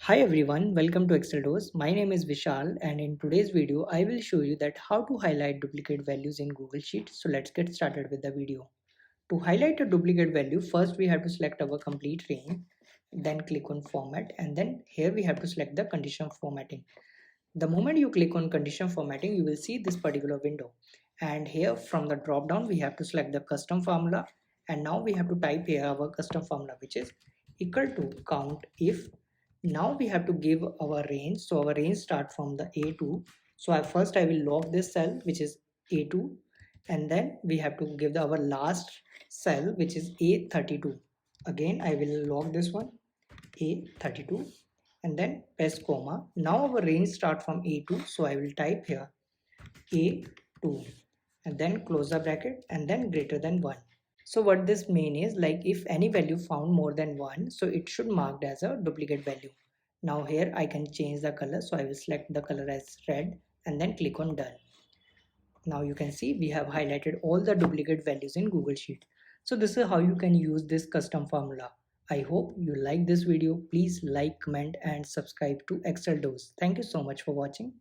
Hi everyone, welcome to Excel Dose. My name is Vishal and in today's video I will show you that how to highlight duplicate values in Google Sheets. So let's get started with the video. To highlight a duplicate value, first we have to select our complete range, then click on format, and then here we have to select the conditional formatting. The moment you click on conditional formatting, you will see this particular window. And here from the drop down we have to select the custom formula, and now we have to type here our custom formula, which is equal to count if. Now we have to give our range, so our range start from the A2. So first I will log this cell, which is A2, and then we have to give our last cell, which is A32. Again I will log this one, A32, and then press comma. Now our range start from A2, so I will type here A2 and then close the bracket and then greater than 1. So what this mean is, like, if any value found more than 1, so it should marked as a duplicate value. Now here I can change the color, so I will select the color as red and then click on done. Now you can see we have highlighted all the duplicate values in Google Sheet. So this is how you can use this custom formula. I hope you like this video. Please like, comment and subscribe to Excel Dose. Thank you so much for watching.